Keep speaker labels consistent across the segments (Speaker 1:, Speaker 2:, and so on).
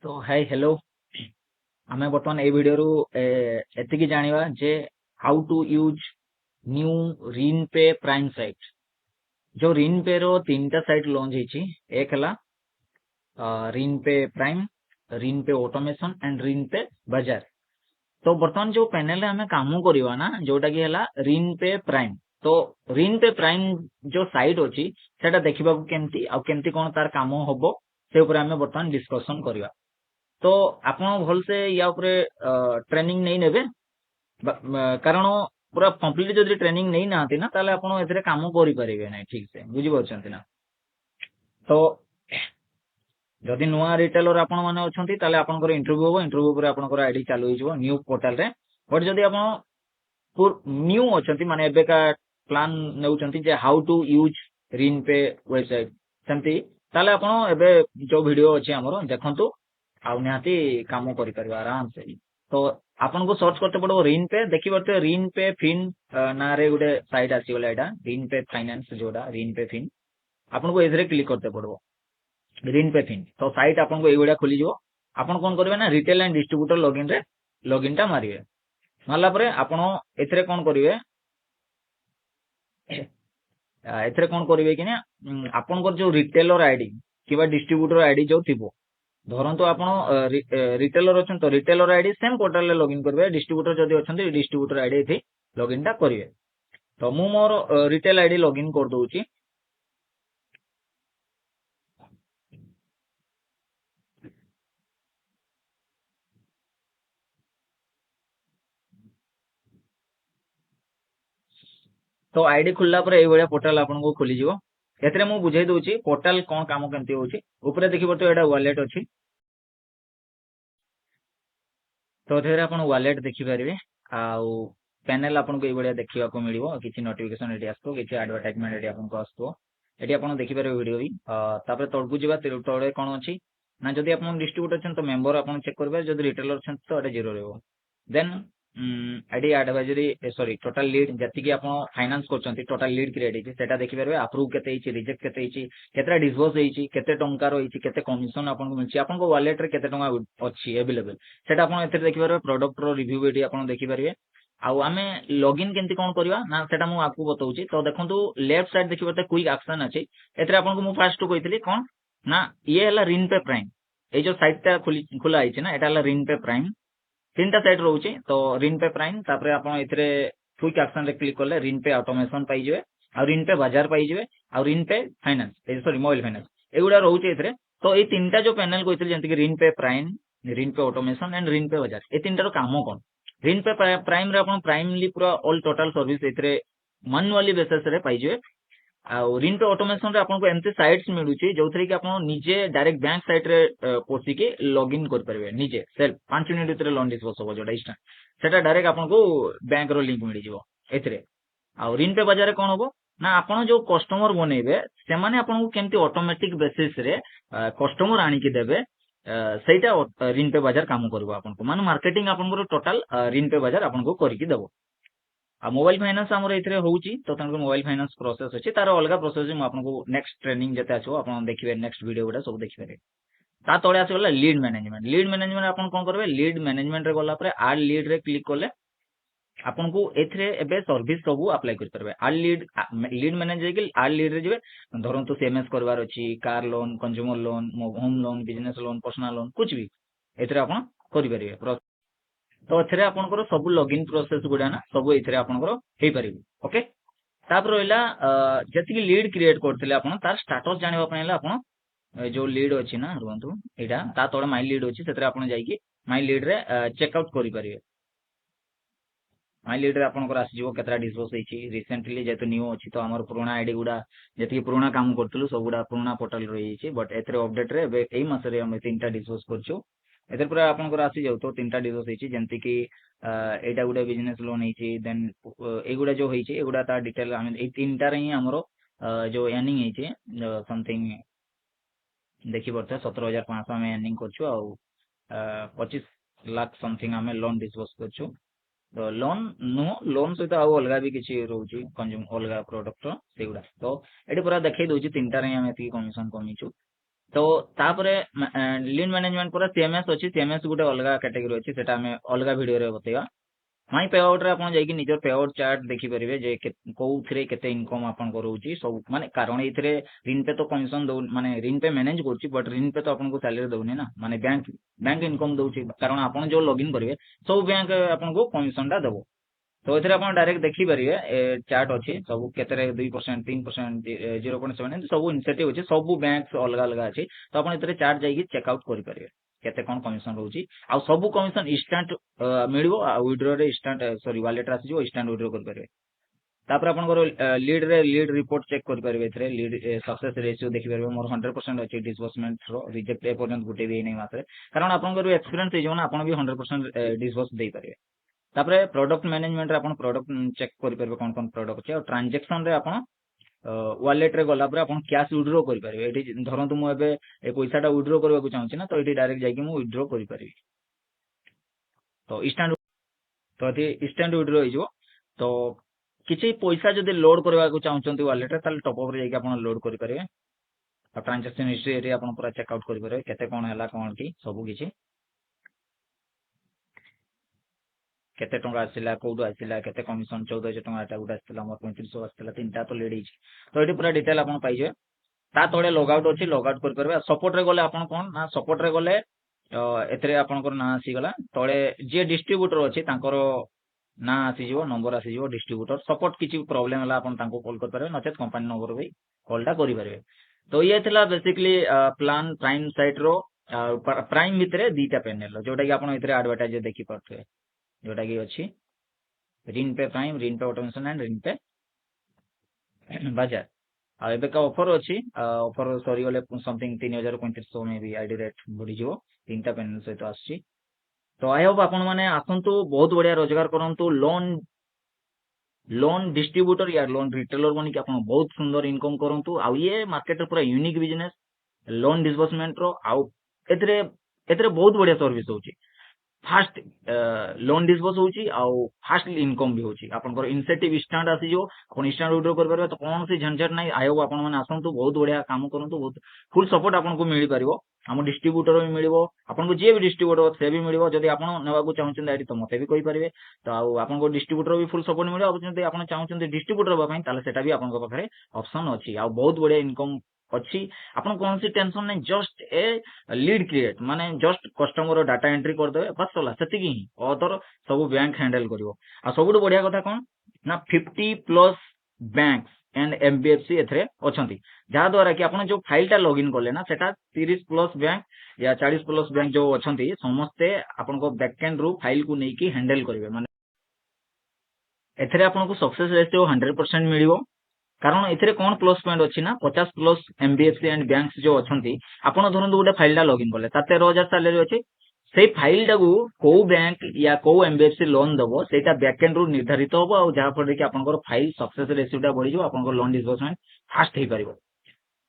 Speaker 1: तो हाय हेलो आमे बर्तमान ए वीडियो एतिकी जानिबा जे हाउ टू यूज न्यू रिन पे प्राइम साइट। जो रिन पे रो तीनटा साइट लॉन्च होईची। एक हला रिन पे प्राइम, रिन पे ऑटोमेशन एंड रिन पे बाजार। तो बर्तमान जो पैनल आमे काम करबा ना जोटा की हला रिन पे प्राइम। तो रिन पे प्राइम जो साइट अछि सेटा देखिबा को केमती आ केमती कोन तार काम होबो से ऊपर आमे बर्तमान डिस्कशन करबा। तो आपण भलसे या उपरे ट्रेनिंग नहीं नेबे कारण पूरा कंप्लीट जदि ट्रेनिंग नहीं नाती ना ताले आपण एथिरे काम करि परिबे नै ठीक से बुझि परछन्ती ना। तो जदि नुआ रिटेलर आपण माने अछंती ताले आपनकर इंटरव्यू होबो, इंटरव्यू पर आपनकर आईडी चालू होइजो न्यू पोर्टल रे। बट जदि आपण न्यू अछंती माने एबे का प्लान नेउछंती जे हाउ टू यूज रिन पे वेबसाइट सेमती ताले आपण एबे जो वीडियो अछि हमरो देखंतु आउ निहाती काम करि परिबा आराम से। तो आपन को सर्च करते पड़ो रिन पे देखि परते रिन पे फिन ना रे गुटे साइट आसी गला एटा रिन पे फाइनेंस जोडा रिन पे फिन आपन को एथरे क्लिक करते पड़ो रिन पे फिन। तो साइट आपन को ए गुडा खोली जो आपन कोन करबे ना रिटेल एंड डिस्ट्रीब्यूटर लॉगिन रे लॉगिन टा मारिबे। मारला परे आपन एथरे कोन करिवे एथरे कोन करिवे कि ना आपन को जो रिटेलर आईडी किबा डिस्ट्रीब्यूटर आईडी जो थिबो धरंतु आपण रिटेलर अछन तो रिटेलर आईडी सेम पोर्टल रे लॉगिन करबे, डिस्ट्रीब्यूटर जदि अछन डिस्ट्रीब्यूटर आईडी एथि लॉगिन टा करिवे। तो मु मोर रिटेल आईडी लॉगिन कर दोउची। तो आईडी खुलला पर ए बढिया पोर्टल आपन को खुली जिवो। एथरे मु बुझाई दोउची पोर्टल कोन काम केमती होउची। ऊपर देखि परतो एटा वॉलेट अछि। तो एथरे आपन वॉलेट देखि परिबे आउ पैनल आपन को ए बढिया देखिबा को मिलिवो। किछि नोटिफिकेशन एटी आस्तो, किछि एडवर्टाइजमेंट एटी आपन को आस्तो। एटी आपन देखि परिबे वीडियो भी तापर तळकु जिबा तळे कोन अछि ना जदि आपन डिस्ट्रीब्यूटर छन तो मेंबर आपन चेक करबे, जदि रिटेलर छन तो एटा जीरो रहबो। Then ID advisory sorry total lead जति कि आपन फाइनेंस करछंती टोटल लीड क्रिएट हिची सेटा देखि परबे। अप्रूव केते हिची, रिजेक्ट केते हिची, केतरा डिस्बर्स हिची, केते टंका रहिची, केते कमिशन आपन को मिलची, आपन को वॉलेट रे केते टंका अछि अवेलेबल सेटा आपन एथे देखि परबे। प्रोडक्ट रो रिव्यू एटी आपन देखि परबे। आउ आमे लॉगिन केमती कोन करबा ना सेटा मु आपको बताउची। तो देखंतु लेफ्ट साइड देखि परते क्विक एक्शन अछि। एथरे आपन को मु फास्ट कहितली कोन ना ये हला रिन पे प्राइम। ए जो साइट ता खुला आइछि ना एटा हला रिन पे प्राइम। तीन टा साइट रोचे तो रिन पे प्राइम तापरे आपण एथरे क्विक एक्शन रे क्लिक करले रिन पे ऑटोमेशन पाई जेवे आ रिन पे बाजार पाई जेवे आ रिन पे फाइनेंस ए सॉरी मोबाइल फाइनेंस एगुडा रोचे एथरे। तो ए तीनटा जो पैनल कोइथले जंति कि रिन पे प्राइम, रिन पे ऑटोमेशन एंड रिन पे बाजार ए तीनटा रो काम कोन। रिन पे प्राइम रे आपण प्राइमली पूरा ऑल टोटल सर्विस एथरे मैनुअली बेसिस रे पाई जेवे। आउ रिन पे ऑटोमेशन रे आपन को एमती साइट्स मिलुची जोथरे कि आपन निजे डायरेक्ट बैंक साइट रे पोसी के लॉगिन कर परबे निजे सेल्फ 5 मिनिट भीतर लोन डिस्बर्स हो जोटा इंस्टेंट सेटा डायरेक्ट आपन को बैंक रो लिंक मिल जिवो एथरे। आउ रिन पे बाजार कोन होबो ना आपन जो कस्टमर बनेबे से माने आपन को केमती ऑटोमेटिक बेसिस रे कस्टमर आनी के देबे सेटा रिन पे बाजार काम करबो। आपन को माने मार्केटिंग आपन को टोटल रिन पे बाजार आपन को करि के देबो। आ मोबाइल फाइनेंस हमर एथरे होउची तो तनको मोबाइल फाइनेंस प्रोसेस अछि तार अलगा प्रोसेस हम आपन को नेक्स्ट ट्रेनिंग जते आछो आपन देखिबे नेक्स्ट वीडियो गुडा सब देखिबे। ता तळे आसी गला लीड मैनेजमेंट। लीड मैनेजमेंट आपन कोन करबे लीड मैनेजमेंट रे गला परे आड लीड रे क्लिक करले आपन को एथरे एबे सर्विस सब अप्लाई कर परबे। आड लीड लीड मैनेजर के आड लीड रे जेबे धरंतु सीएमएस करबार अछि, car loan, consumer loan, home loan, business loan, personal loan कुछ भी एथरे आपन करि परिबे। तो एथरे आपनकर सब लॉगिन प्रोसेस गुडा ना सब एथरे आपनकर हे परिबे। ओके तापर रहला जति कि लीड क्रिएट करथिले आपन तार स्टेटस जानिबा पयला आपन जो लीड अछि ना रुहंतु एटा ता तोळे माय लीड अछि सेतरे आपन जाई कि माय लीड रे चेकआउट करि परिबे। माय लीड रे आपनकर आसी जिवो केतरा डिस्बर्स हेछि रिसेंटली जेतु न्यू अछि तो हमर पुराना आईडी गुडा जति कि पुराना काम करथलु सब गुडा पुराना पोर्टल रहि छि। बट एथरे अपडेट रे एबे एई मासरे हम तीनटा डिस्बर्स करछु। एथरे पूरा आपनकर आसी जाउ तो तीनटा डिस्बर्स हेछि जेंति कि एटा गुडा बिजनेस लोन हेछि। देन एगुडा जो हेछि एगुडा ता डिटेल हम ए तीनटा रे ही हमरो जो अर्निंग हेछि समथिंग देखि परते 17,500 हम अर्निंग करछु। आ 25 लाख समथिंग हम लोन डिस्बर्स करछु। तो लोन नो लोन सहित आउ अलगा भी किछि रहउची कंज्यूम अलगा प्रोडक्ट सेगुडा तो एटी पूरा देखै दोची तीनटा रे हम एति कमीशन कमीछु। तो तापरे लीड मैनेजमेंट पर सीएमएस अच्छी सीएमएस गोटे अलग कैटेगरी अच्छी सेटा आम अलग वीडियो रे बतेगा माई पे आउट रे आपण जाई निजर पे आउट चार्ट देखि परिबे जे कोउथरे केते इनकम आपण करूची सब माने कारण एथिरे ऋण पे तो कमिशन दउ माने ऋण पे मैनेज करची बट ऋण पे तो आपण को सैलरी दउनी ना माने बैंक इनकम दउची कारण आपण जो लॉगिन करिवे सब बैंक आपण को कमिशन दा दबो तो एथिरे आपण डायरेक्ट देखि परिबे चार्ट अछि सब केतरे 2% 3% 0.7 सब इनिशिएटिव अछि सब बैंक अलग अलग अछि तो आपण एथिरे चार्ट जाई चेकआउट करि परिबे केते कोन कमिशन रहउची आ सब कमिशन इंस्टेंट मिलिबो आ विड्रॉ रे इंस्टेंट सॉरी वॉलेट रे आसीजो इंस्टेंट विड्रॉ करि परिबे तापर आपनकर लीड रिपोर्ट चेक करि परिबे एथिरे लीड सक्सेस रेशियो देखि परिबे मोर 100% अछि डिसबर्समेंट रो रिजेक्ट ए पर्यंत गुटे भी नै मात्रे कारण आपनकर एक्सपीरियंस हे जो ना आपण भी 100% डिसबर्स देई परिबे तापर प्रोडक्ट मैनेजमेंट रे आपण प्रोडक्ट चेक करि परिबे कोन कोन प्रोडक्ट अछि और ट्रांजैक्शन रे आपण वॉलेट रे गला पर आपण कैश विड्रॉ करि परिबे एठी धरंतु मु एबे ए पैसाटा विड्रॉ करबा को चाहूची ना तो एठी डायरेक्ट जाई कि मु विड्रॉ करि परिबे तो इंस्टेंट तो एठी इंस्टेंट विड्रॉ हे जो तो किछि पैसा जदि लोड करबा को चाहउचंती वॉलेट रे ताले टॉप अप रे जाई कि आपण लोड करि परिबे और ट्रांजैक्शन हिस्ट्री एठी आपण पूरा चेक आउट करि परिबे केते कोन हला कोन की सब किछि केते टंका आसिला कोडू आसिला केते कमिशन 1400 टंका एटा गुटा आसिला मोर 3500 आसिला तीनटा तो लेडी तो एठी पूरा डिटेल आपण पाइजे ता तळे लॉग आउट अछि लॉग आउट कर परबे सपोर्ट रे गले आपण कोन ना सपोर्ट रे गले एतरे आपनकर ना आसी गला तळे जे डिस्ट्रीब्यूटर अछि तांकर ना आसी जिवो नंबर आसी जिवो डिस्ट्रीब्यूटर सपोर्ट किछि प्रॉब्लम हला आपण तांको कॉल कर परबे नचेत कंपनी नंबर भी कॉलटा करि परबे तो ये थिला बेसिकली प्लान प्राइम साइट रो प्राइम भितरे दीटा पैनल जोटा कि आपण इतरे एडवर्टाइज देखि परथे जोटा कि अछि ऋण पे प्राइम ऋण पे ऑटोमेशन एंड ऋण पे बाजार आ एबे का ऑफर अछि ऑफर सरी गले समथिंग 3500 में भी आईडी रेट बढ़ी जिवो तीनटा पैनल सहित आछि तो आई होप आपण माने आसंतु बहुत बढ़िया रोजगार करंतु लोन डिस्ट्रीब्यूटर या लोन रिटेलर बनी कि आपण बहुत सुंदर इनकम करंतु आ ये मार्केट पूरा यूनिक बिजनेस लोन डिसबर्समेंट रो आ एतरे एतरे बहुत बढ़िया सर्विस होची फास्ट लोन डिसबर्स होची आ फास्ट इनकम भी होची आपनकर इनिशिएटिव स्टैंड आसी जो कोन स्टैंड विड्रॉ कर परबे तो कोन से झंझट नाही आयो आपण माने आसंतु बहुत बढ़िया काम करंतु बहुत फुल सपोर्ट आपन को मिली परिबो हम डिस्ट्रीब्यूटर भी मिलिबो आपन को जे भी डिस्ट्रीब्यूटर से भी मिलिबो जदी आपन नेबा को चाहउछन आईडी तो मते भी कहि परिबे तो आपन को डिस्ट्रीब्यूटर भी फुल सपोर्ट मिलिबो जदी आपन चाहउछन डिस्ट्रीब्यूटर बा पई ताले सेटा भी आपन को पाखरे ऑप्शन अछि आ बहुत बढ़िया इनकम अच्छी आपन कौन सी टेंशन नहीं जस्ट ए लीड क्रिएट माने जस्ट कस्टमर डाटा एंट्री कर देबे बस चला सेति की अदर सब बैंक हैंडल करिवो आ सबुठ बढ़िया कथा कोन ना 50 प्लस बैंक्स एंड एमबीएफसी एथरे अछंती जहा द्वारा कि आपन जो फाइलटा लॉगिन करले ना सेटा 30 प्लस बैंक या 40 प्लस बैंक जो अछंती समस्ते आपन को बैकएंड रू फाइल को नै कि हैंडल करिवे माने एथरे आपन को सक्सेस रेशियो 100% मिलिवो कारण एथिरे कोन प्लस पॉइंट अछि ना 50 प्लस एमबीएफसी एंड बैंक्स जो अछंती आपण धरन गोटे फाइलटा लॉगिन करले ता 13000 सैलरी अछि से फाइलटा को बैंक या को एमबीएफसी लोन दबो सेटा बैकएंड रू निर्धारित होबो आ जहा पर कि आपनकर फाइल सक्सेस रेशियोटा बढ़ी जो आपनकर लोन डिसबर्समेंट फास्ट हे परिबो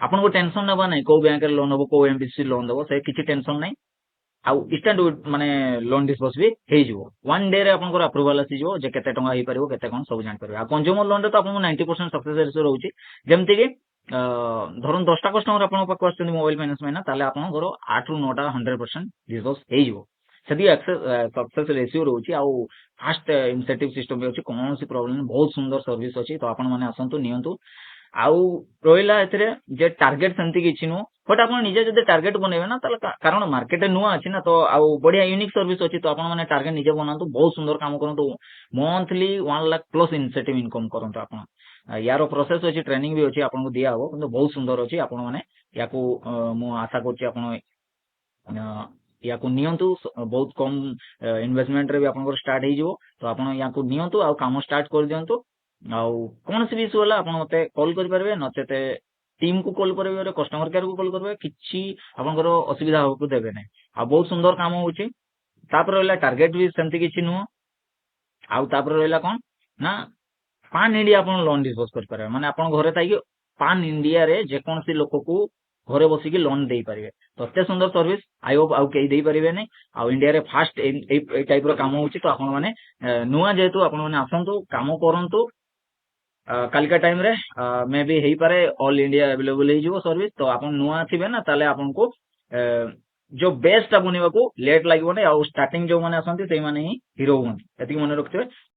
Speaker 1: आपन को टेंशन नबा नै को बैंक रे लोन दबो को एमबीएफसी लोन दबो से किछि टेंशन नै आउ स्टैंड माने लोन डिसबर्स भी हे जिवो वन डे रे आपनकर अप्रूवल आसी जिवो जे केते टंका हे परिबो केते कोन सब जान परिबो आ कंज्यूमर लोन रे तो आपन 90% सक्सेस रेशियो रहउची जेमति कि धरन 10 टा कस्टमर आपन पाक आछन मोबाइल फाइनेंस में ना ताले आपन घर 8 रु 9 टा 100% डिसबर्स हे जिवो सेदी सक्सेस रेशियो रहउची आउ फास्ट इनिशिएटिव सिस्टम भी अछि कोन सी प्रॉब्लम बहुत सुंदर सर्विस अछि तो आपन माने आसंतु नियंतु आउ रोइला एथरे जे टार्गेट सेंति किछि नु बट आपण निजे जदि टार्गेट बनेबे ना ताले कारण मार्केट नुआ अछि ना तो आउ बढ़िया यूनिक सर्विस अछि तो आपण माने टार्गेट निजे बनांतु बहुत सुंदर काम करंतु monthly 1 lakh plus initiative income करंतु आपण यारो प्रोसेस अछि ट्रेनिंग भी अछि आपण को दिया हो किंतु बहुत सुंदर अछि आपण माने याकू मु आशा करछि आपण याकू नियंतु बहुत कम इन्वेस्टमेंट रे भी आपण स्टार्ट हे जिवो तो आपण याकू नियंतु आ काम स्टार्ट कर दियंतु आउ कोन से इश्यू होला आपण मते कॉल करि परबे नचेते टीम को कॉल करबे कस्टमर केयर को कॉल करबे किछि आपनकर असुविधा हो को देबे नै आ बहुत सुंदर काम होउची तापर रहला टार्गेट भी सेंति किछि नु आउ तापर रहला कोन ना पान इंडिया आपण लोन डिस्बर्स कर परबे माने आपण घरे ताई पान इंडिया रे जे कोन सी लोक को घरे बसी के लोन देई परिबे तो अत्य सुंदर सर्विस आई होप आउ केई देई परिबे नै आ इंडिया रे फास्ट ए टाइप रो काम होउची तो आपण माने नुआ जेतु आपण माने आसंतु काम करंतु କାଲିକା ଟାଇମ ରେ ମେ ବି ହେଇପାରେ ଅଲ୍ ଇଣ୍ଡିଆ ଆଭେଲେବୁଲ ହେଇଯିବ ସର୍ଭିସ। ତ ଆପଣ ନୂଆ ଥିବେ ନା ତାହେଲେ ଆପଣଙ୍କୁ ଯୋଉ ବେସ୍ ଟା ବନିବାକୁ ଲେଟ୍ ଲାଗିବନି। ଆଉ ଷ୍ଟାର୍ଟିଂ ଯୋଉମାନେ ଆସନ୍ତି ସେଇମାନେ ହିଁ ହିରୋ ହୁଅନ୍ତି, ଏତିକି ମନେ ରଖିଥିବେ।